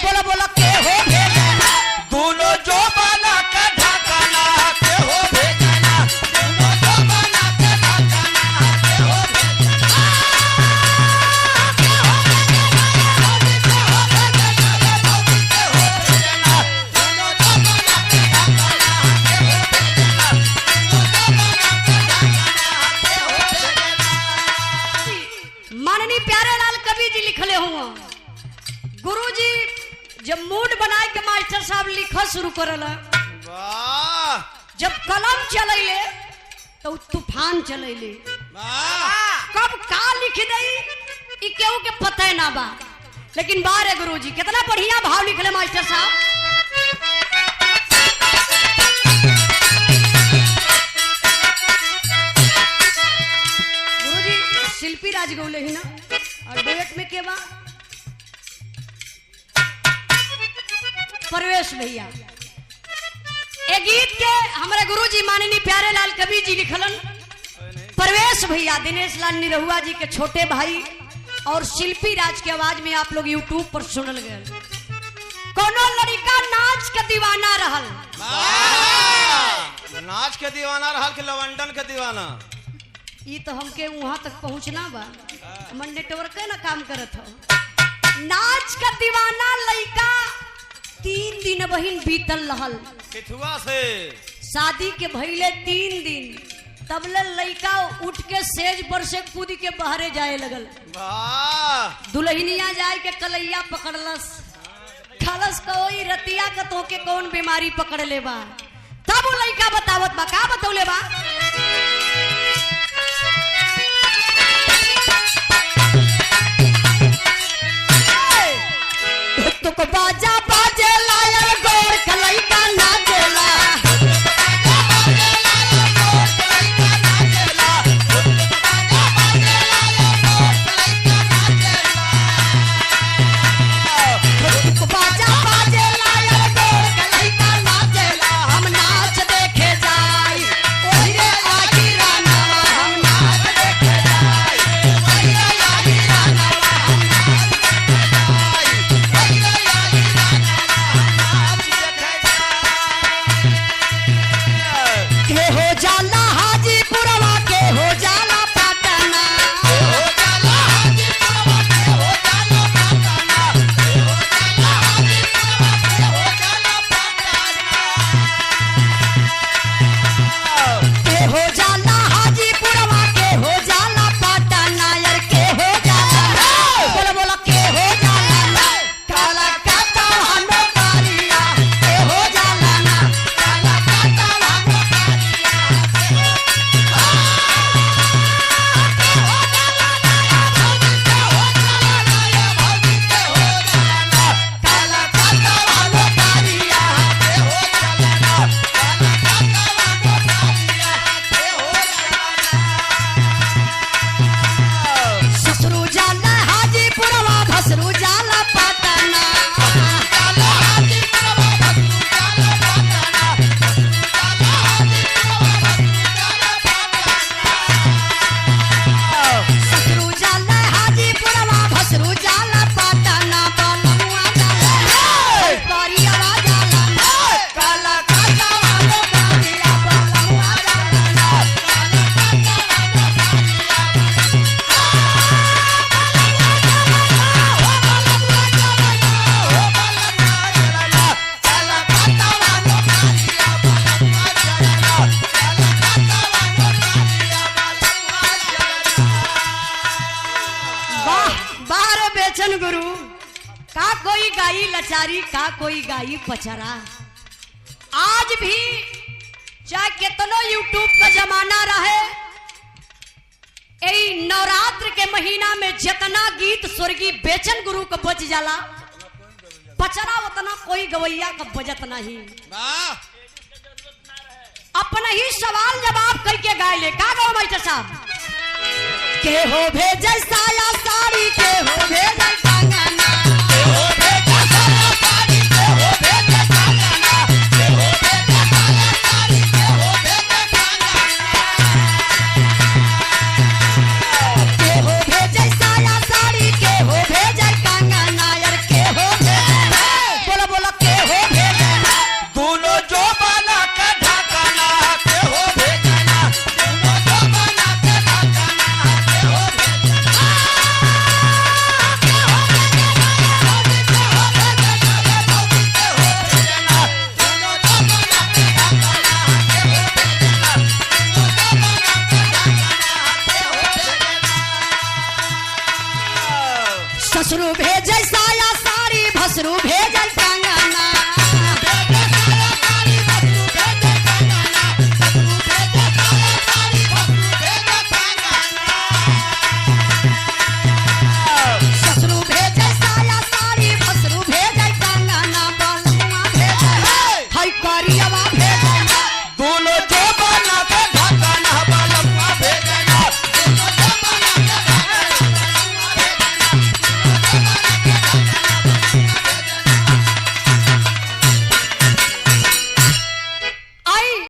बोला बोला के हो भेजना दोनों जो बना के ढकाना के हो भेजना दोनों जो बना के ढकाना के हो भेजना के हो भेजना दोनों जो बना के ढकाना के हो भेजना माननीय प्यारे लाल कवि जी लिखले हुआ गुरुजी जब मूड बनाए के मास्टर साहब लिखा शुरू करला वाह जब कलम चलैले तो तूफान चलैले वाह कब का लिख दई ई केहू के पता ना बा लेकिन बारे गुरुजी कितना बढ़िया भाव लिखले मास्टर साहब गुरुजी शिल्पी राज गौले ही ना और डुएट में के बा परवेश भैया ए गीत के हमारे गुरुजी माननीय प्यारे लाल कवि जी लिखलन परवेश भैया दिनेश लाल निरहुआ जी के छोटे भाई और शिल्पी राज की आवाज में आप लोग यूट्यूब पर सुनल गए कोनो लड़का नाच के दीवाना रहल नाच के दीवाना रहल के लवंडन के दीवाना ई तो हमके वहां तक पहुंचना बा हमर नेटवर्क ना काम करत हो नाच का दीवाना लड़का 3 दिन बहिन बीतल रहल किथुआ से शादी के भइले 3 दिन तबले लड़का उठ के सेज पर से कूद के बाहरे जाए लगल वाह दुल्हनिया जाए के कलैया पकड़लस खलस कोई रतिया का तो के कौन बीमारी पकड़ ले बा तब वो लड़का बतावत बा का बतौले बा तो को बाजा बाजे लायल गोर कलैका नाचेला बाजा बाजे लायल गोर कलैका नाचेला हम नाच देखे जाई ओही रे आगी राना हम नाच देखे जाई ओही रे आगी राना हम नाच देखे जाई ओही रे आगी राना हम नाच देखे जाई के हो जाला हाजीपुरवा के हो जाला पटना हो जाला हाजीपुरवा के हो जाला पटना हो जाला हाजीपुरवा के हो जाला पटना के हो जाला हाजीपुरवा के हो जाला पटना यार के हो जाला बोला बोला के हो जाला ना काला काता हनो कालिया के हो जाला ना काला काता हनो कालिया काला काता हनो कालिया ससुरु जाला हाजीपुरवा भसरु जाला पटना ससुरु जाला हाजीपुरवा भसरु जाला पटना बलमुआ जाला परियावा जाला काला काता वालो कालिया बलमुआ जाला काला काता वालो वाह बाहर बेचन गुरु का कोई गाई लचारी का कोई गाई पचरा आज भी चाहे कितनो यूट्यूब का जमाना रहे यही नवरात्र के महीना में जितना गीत स्वर्गीय बेचन गुरु का बज जाला पचरा उतना कोई गवैया का बजत नहीं वाह अपना ही सवाल जवाब करके गाय ले का गाओ मास्टर साहब के हो भेजे साया साड़ी के हो भेजे कंगना के हो भेजा साया साड़ी के हो भेजा कंगना के हो भेजा साया साड़ी के हो भेजा कंगना के हो भेजे साया साड़ी के हो भेजे कंगना यार के हो भेजे ससुरु भेजल संग